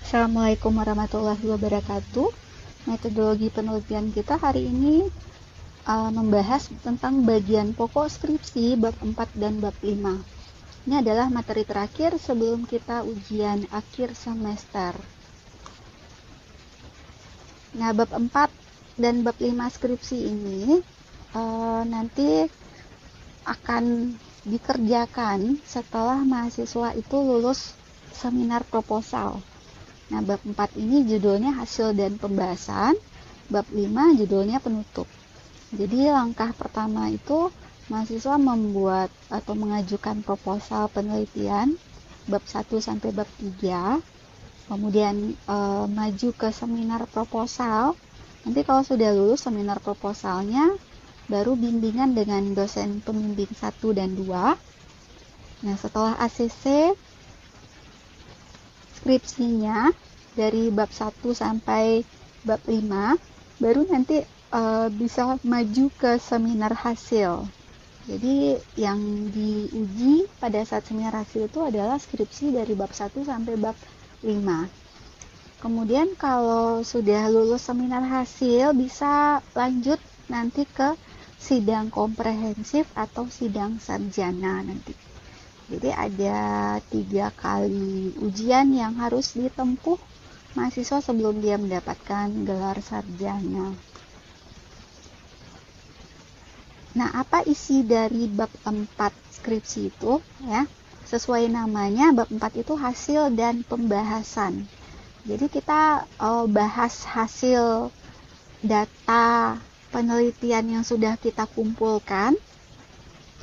Assalamualaikum warahmatullahi wabarakatuh. Metodologi penelitian kita hari ini membahas tentang bagian pokok skripsi bab 4 dan bab 5. Ini adalah materi terakhir sebelum kita ujian akhir semester. Nah, bab 4 dan bab 5 skripsi ini nanti akan dikerjakan setelah mahasiswa itu lulus seminar proposal. Nah, bab 4 ini judulnya hasil dan pembahasan, bab 5 judulnya penutup. Jadi langkah pertama itu mahasiswa membuat atau mengajukan proposal penelitian bab 1 sampai bab 3, kemudian maju ke seminar proposal. Nanti kalau sudah lulus seminar proposalnya, baru bimbingan dengan dosen pembimbing 1 dan 2. Nah, setelah ACC, skripsinya dari bab 1 sampai bab 5 baru nanti bisa maju ke seminar hasil. Jadi yang diuji pada saat seminar hasil itu adalah skripsi dari bab 1 sampai bab 5. Kemudian kalau sudah lulus seminar hasil bisa lanjut nanti ke sidang komprehensif atau sidang sarjana nanti. Jadi ada 3 kali ujian yang harus ditempuh mahasiswa sebelum dia mendapatkan gelar sarjana. Nah, apa isi dari bab 4 skripsi itu? Ya, sesuai namanya, bab 4 itu hasil dan pembahasan. Jadi kita bahas hasil data penelitian yang sudah kita kumpulkan.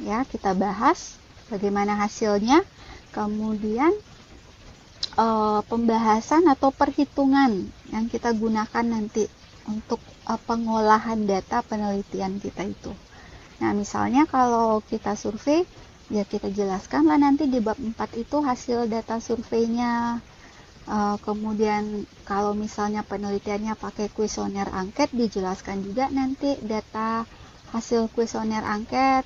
Ya, kita bahas bagaimana hasilnya, kemudian pembahasan atau perhitungan yang kita gunakan nanti untuk pengolahan data penelitian kita itu. Nah, misalnya kalau kita survei, ya kita jelaskan lah nanti di bab 4 itu hasil data surveinya. Kemudian kalau misalnya penelitiannya pakai kuesioner angket, dijelaskan juga nanti data hasil kuesioner angket.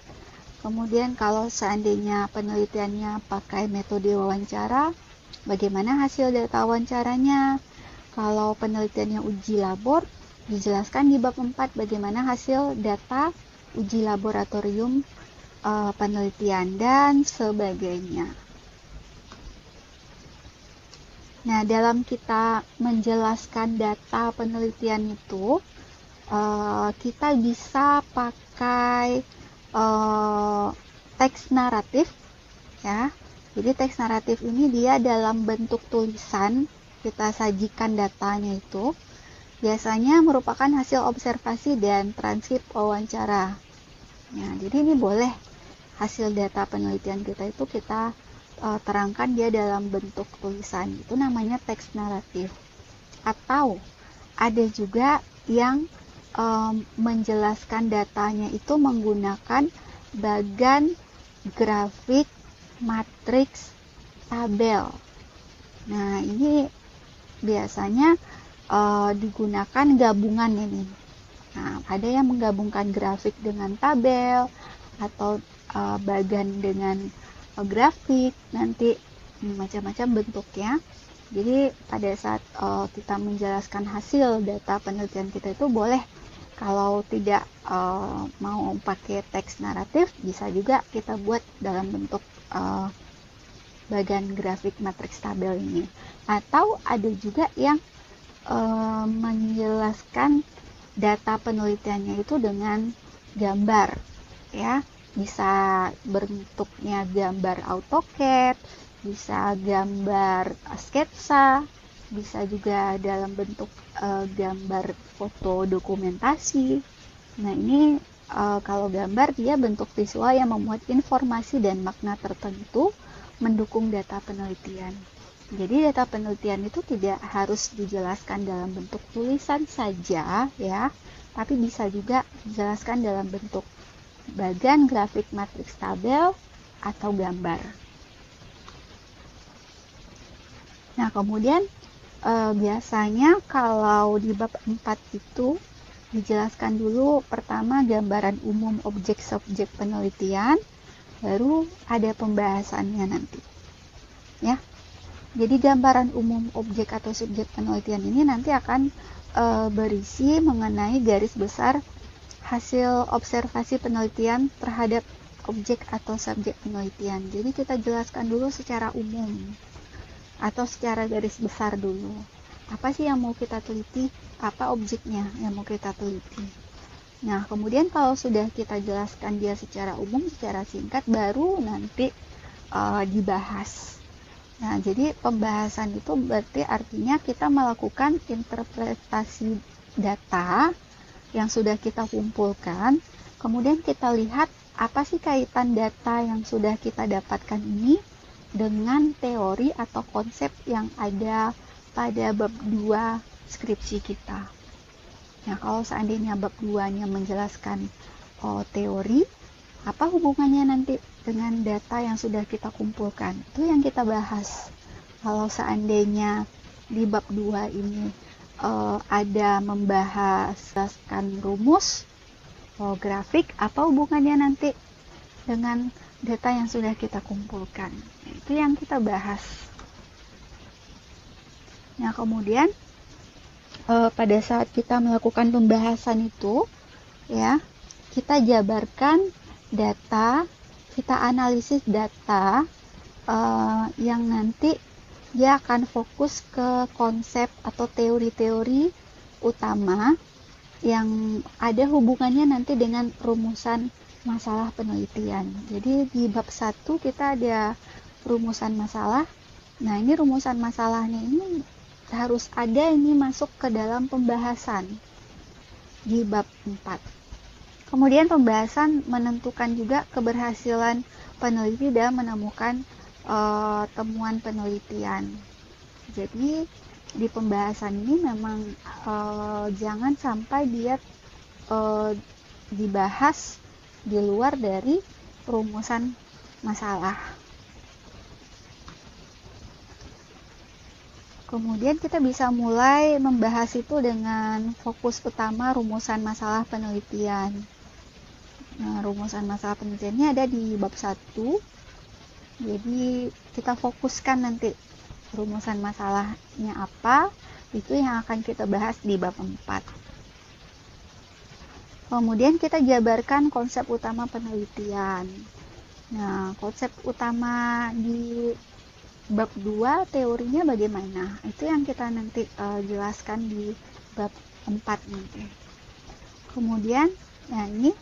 Kemudian kalau seandainya penelitiannya pakai metode wawancara, bagaimana hasil data wawancaranya. Kalau penelitiannya uji labor, dijelaskan di bab 4 bagaimana hasil data uji laboratorium penelitian dan sebagainya. Nah, dalam kita menjelaskan data penelitian itu, kita bisa pakai teks naratif, ya. Jadi teks naratif ini dia dalam bentuk tulisan, kita sajikan datanya itu, biasanya merupakan hasil observasi dan transkrip wawancara. Nah, jadi ini boleh hasil data penelitian kita itu kita terangkan dia dalam bentuk tulisan, itu namanya teks naratif. Atau ada juga yang menjelaskan datanya itu menggunakan bagan, grafik, matriks, tabel. Nah, ini biasanya digunakan gabungan ini. Nah, ada yang menggabungkan grafik dengan tabel atau bagan dengan grafik, nanti macam-macam bentuknya. Jadi pada saat kita menjelaskan hasil data penelitian kita itu boleh, kalau tidak mau pakai teks naratif, bisa juga kita buat dalam bentuk bagan grafik matriks tabel ini. Atau ada juga yang menjelaskan data penelitiannya itu dengan gambar, ya. Bisa bentuknya gambar AutoCAD, bisa gambar sketsa, bisa juga dalam bentuk gambar foto dokumentasi. Nah, ini kalau gambar dia bentuk visual yang memuat informasi dan makna tertentu mendukung data penelitian. Jadi data penelitian itu tidak harus dijelaskan dalam bentuk tulisan saja, ya, tapi bisa juga dijelaskan dalam bentuk bagan grafik matriks tabel atau gambar. Nah, kemudian biasanya kalau di bab 4 itu dijelaskan dulu pertama gambaran umum objek subjek penelitian, baru ada pembahasannya nanti. Ya. Jadi gambaran umum objek atau subjek penelitian ini nanti akan berisi mengenai garis besar hasil observasi penelitian terhadap objek atau subjek penelitian. Jadi kita jelaskan dulu secara umum atau secara garis besar dulu. Apa sih yang mau kita teliti? Apa objeknya yang mau kita teliti? Nah, kemudian kalau sudah kita jelaskan dia secara umum, secara singkat, baru nanti dibahas. Nah, jadi pembahasan itu berarti artinya kita melakukan interpretasi data yang sudah kita kumpulkan, kemudian kita lihat apa sih kaitan data yang sudah kita dapatkan ini dengan teori atau konsep yang ada pada bab 2 skripsi kita. Nah, kalau seandainya bab 2-nya menjelaskan teori, apa hubungannya nanti dengan data yang sudah kita kumpulkan? Itu yang kita bahas. Kalau seandainya di bab 2 ini ada membahaskan rumus, grafik, apa hubungannya nanti dengan data yang sudah kita kumpulkan? Nah, itu yang kita bahas. Nah, kemudian pada saat kita melakukan pembahasan itu, ya, kita jabarkan data, kita analisis data yang nanti dia akan fokus ke konsep atau teori-teori utama yang ada hubungannya nanti dengan rumusan masalah penelitian. Jadi di bab 1 kita ada rumusan masalah. Nah, ini rumusan masalahnya ini harus ada ini masuk ke dalam pembahasan di bab 4. Kemudian pembahasan menentukan juga keberhasilan peneliti dalam menemukan temuan penelitian. Jadi di pembahasan ini memang jangan sampai dia dibahas di luar dari rumusan masalah. Kemudian kita bisa mulai membahas itu dengan fokus utama rumusan masalah penelitian. Nah, rumusan masalah penelitiannya ada di bab 1. Jadi kita fokuskan nanti rumusan masalahnya apa, itu yang akan kita bahas di bab 4. Kemudian kita jabarkan konsep utama penelitian. Nah, konsep utama di bab 2 teorinya bagaimana? Itu yang kita nanti jelaskan di bab 4 nanti. Kemudian, nah ini,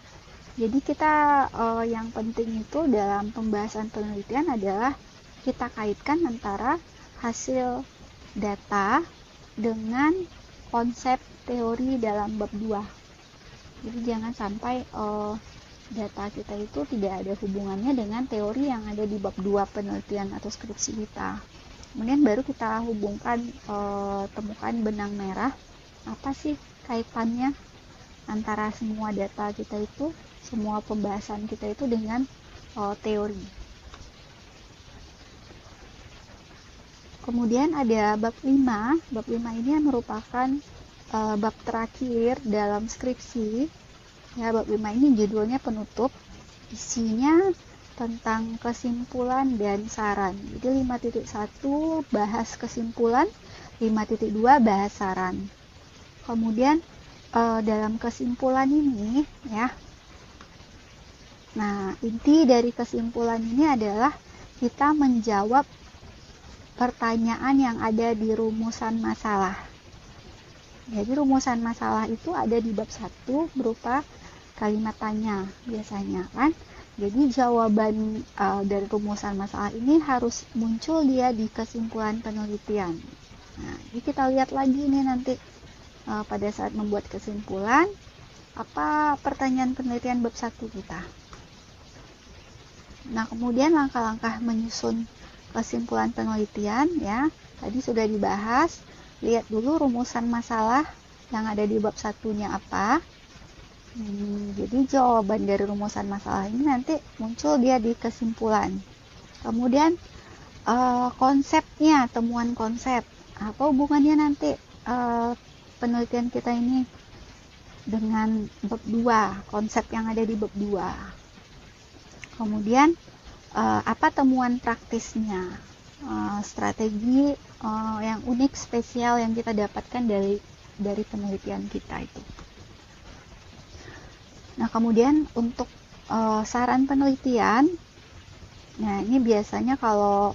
jadi kita yang penting itu dalam pembahasan penelitian adalah kita kaitkan antara hasil data dengan konsep teori dalam bab 2. Jadi jangan sampai data kita itu tidak ada hubungannya dengan teori yang ada di bab 2 penelitian atau skripsi kita. Kemudian baru kita hubungkan, temukan benang merah, apa sih kaitannya antara semua data kita itu, semua pembahasan kita itu dengan teori. Kemudian ada bab 5. Bab 5 ini merupakan bab terakhir dalam skripsi. Ya, bab 5 ini judulnya penutup. Isinya tentang kesimpulan dan saran. Jadi 5.1 bahas kesimpulan, 5.2 bahas saran. Kemudian dalam kesimpulan ini, ya. Nah, inti dari kesimpulan ini adalah kita menjawab pertanyaan yang ada di rumusan masalah. Jadi rumusan masalah itu ada di bab 1 berupa kalimat tanya biasanya kan. Jadi jawaban dari rumusan masalah ini harus muncul dia di kesimpulan penelitian. Nah, ini kita lihat lagi nih nanti pada saat membuat kesimpulan, apa pertanyaan penelitian bab 1 kita. Nah, kemudian langkah-langkah menyusun kesimpulan penelitian, ya, tadi sudah dibahas. Lihat dulu rumusan masalah yang ada di bab 1-nya apa. Jadi jawaban dari rumusan masalah ini nanti muncul dia di kesimpulan. Kemudian konsepnya, temuan konsep, apa hubungannya nanti penelitian kita ini dengan bab 2, konsep yang ada di bab 2. Kemudian apa temuan praktisnya. strategi yang unik, spesial yang kita dapatkan dari penelitian kita itu. Nah, kemudian untuk saran penelitian, nah ini biasanya kalau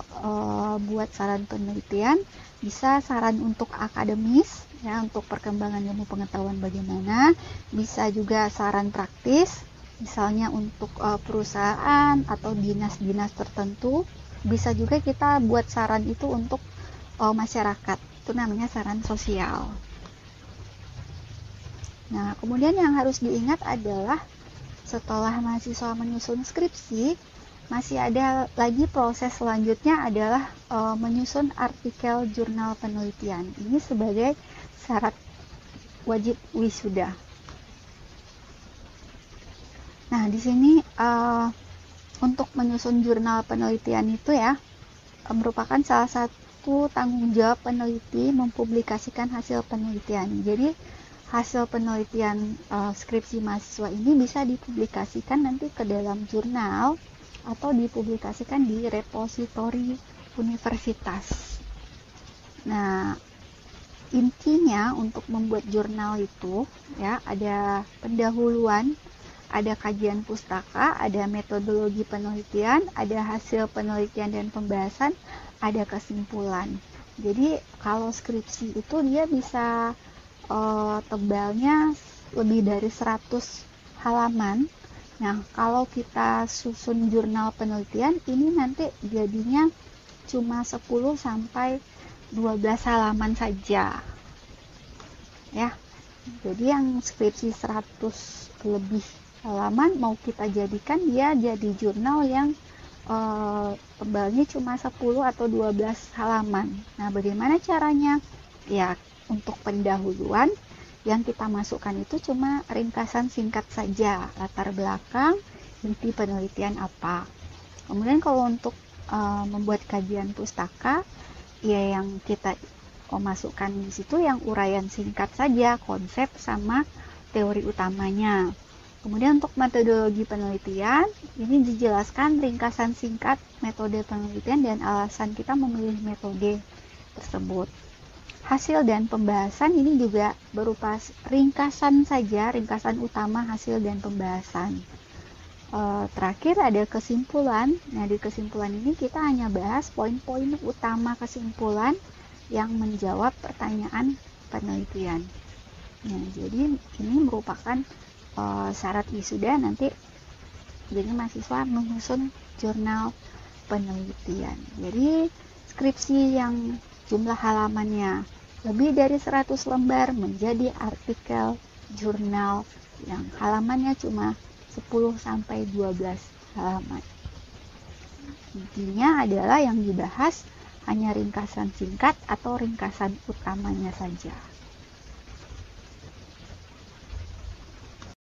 buat saran penelitian bisa saran untuk akademis, ya, untuk perkembangan ilmu pengetahuan bagaimana, bisa juga saran praktis, misalnya untuk perusahaan atau dinas-dinas tertentu. Bisa juga kita buat saran itu untuk masyarakat, itu namanya saran sosial. Nah, kemudian yang harus diingat adalah setelah mahasiswa menyusun skripsi, masih ada lagi proses selanjutnya adalah menyusun artikel jurnal penelitian. Ini sebagai syarat wajib wisuda. Nah, di sini untuk menyusun jurnal penelitian itu ya merupakan salah satu tanggung jawab peneliti mempublikasikan hasil penelitian. Jadi hasil penelitian skripsi mahasiswa ini bisa dipublikasikan nanti ke dalam jurnal atau dipublikasikan di repositori universitas. Nah, intinya untuk membuat jurnal itu ya ada pendahuluan, ada kajian pustaka, ada metodologi penelitian, ada hasil penelitian dan pembahasan, ada kesimpulan. Jadi kalau skripsi itu dia bisa tebalnya lebih dari 100 halaman. Nah, kalau kita susun jurnal penelitian, ini nanti jadinya cuma 10 sampai 12 halaman saja. Ya. Jadi yang skripsi 100 lebih halaman mau kita jadikan dia jadi jurnal yang tebalnya cuma 10 atau 12 halaman. Nah, bagaimana caranya? Ya, untuk pendahuluan yang kita masukkan itu cuma ringkasan singkat saja, latar belakang, inti penelitian apa. Kemudian kalau untuk membuat kajian pustaka, ya yang kita masukkan di situ yang uraian singkat saja, konsep sama teori utamanya. Kemudian untuk metodologi penelitian, ini dijelaskan ringkasan singkat metode penelitian dan alasan kita memilih metode tersebut. Hasil dan pembahasan ini juga berupa ringkasan saja, ringkasan utama hasil dan pembahasan. Terakhir ada kesimpulan. Nah, di kesimpulan ini kita hanya bahas poin-poin utama kesimpulan yang menjawab pertanyaan penelitian. Nah, jadi ini merupakan syarat wisuda nanti. Jadi mahasiswa menyusun jurnal penelitian. Jadi skripsi yang jumlah halamannya lebih dari 100 lembar menjadi artikel jurnal yang halamannya cuma 10 sampai 12 halaman. Intinya adalah yang dibahas hanya ringkasan singkat atau ringkasan utamanya saja.